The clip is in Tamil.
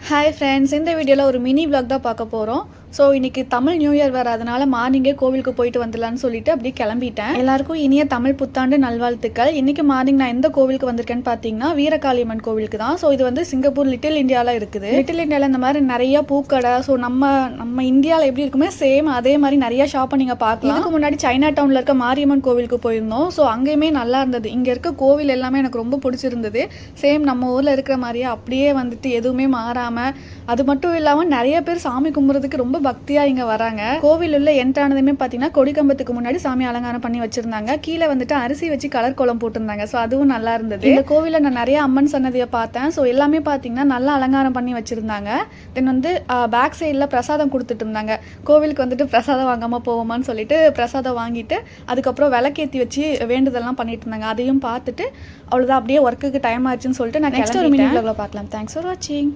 ஹாய் ஃப்ரெண்ட்ஸ், இந்த வீடியோவில் ஒரு மினி vlog தான் பார்க்க போகிறோம். ஸோ இன்றைக்கி தமிழ் நியூ இயர் வர, அதனால் மார்னிங்கே கோவிலுக்கு போயிட்டு வந்துடலான்னு சொல்லிட்டு அப்படியே கிளம்பிட்டேன். எல்லாருக்கும் இனிய தமிழ் புத்தாண்டு நல்வாழ்த்துக்கள். இன்றைக்கி மார்னிங் நான் எந்த கோவிலுக்கு வந்திருக்கேன்னு பார்த்தீங்கன்னா வீரகாளியம்மன் கோவிலுக்கு தான். ஸோ இது வந்து சிங்கப்பூர் லிட்டில் இந்தியாவில் இருக்குது. லிட்டில் இந்தியாவில் இந்த மாதிரி நிறைய பூக்கடை, ஸோ நம்ம இந்தியாவில் எப்படி இருக்குமே சேம் அதே மாதிரி நிறைய ஷாப்பை நீங்கள் பார்க்கலாம். இதுக்கு முன்னாடி சைனா டவுனில் இருக்க மாரியம்மன் கோவிலுக்கு போயிருந்தோம். ஸோ அங்கேயுமே நல்லா இருந்தது. இங்கே இருக்க கோவில் எல்லாமே எனக்கு ரொம்ப பிடிச்சிருந்தது. சேம் நம்ம ஊரில் இருக்கிற மாதிரியே அப்படியே வந்துட்டு எதுவுமே மாறாமல், அது மட்டும் இல்லாமல் நிறைய பேர் சாமி கும்பிட்றதுக்கு ரொம்ப பக்தியாக இங்கே வராங்க. கோவில் உள்ள என்ட்ரானதுமே பார்த்தீங்கன்னா கொடிக்கம்பத்துக்கு முன்னாடி சாமி அலங்காரம் பண்ணி வச்சிருந்தாங்க. கீழே வந்துட்டு அரிசி வச்சு கலர் கோலம் போட்டிருந்தாங்க. ஸோ அதுவும் நல்லா இருந்தது. இந்த கோவிலில் நான் நிறைய அம்மன் சன்னதியை பார்த்தேன். ஸோ எல்லாமே பார்த்தீங்கன்னா நல்லா அலங்காரம் பண்ணி வச்சிருந்தாங்க. தென் வந்து பேக் சைடில் பிரசாதம் கொடுத்துட்டு இருந்தாங்க. கோவிலுக்கு வந்துட்டு பிரசாதம் வாங்காமல் போவோமான்னு சொல்லிட்டு பிரசாதம் வாங்கிட்டு அதுக்கப்புறம் விளக்கேற்றி வச்சு வேண்டுதல்லாம் பண்ணிட்டு இருந்தாங்க. அதையும் பார்த்துட்டு அவ்வளோதான், அப்படியே ஒர்க்குக்கு டைம் ஆச்சுன்னு சொல்லிட்டு நான் நெக்ஸ்ட் ஒரு மினி vlogல பார்க்கலாம். தேங்க்ஸ் ஃபார் வாட்சிங்.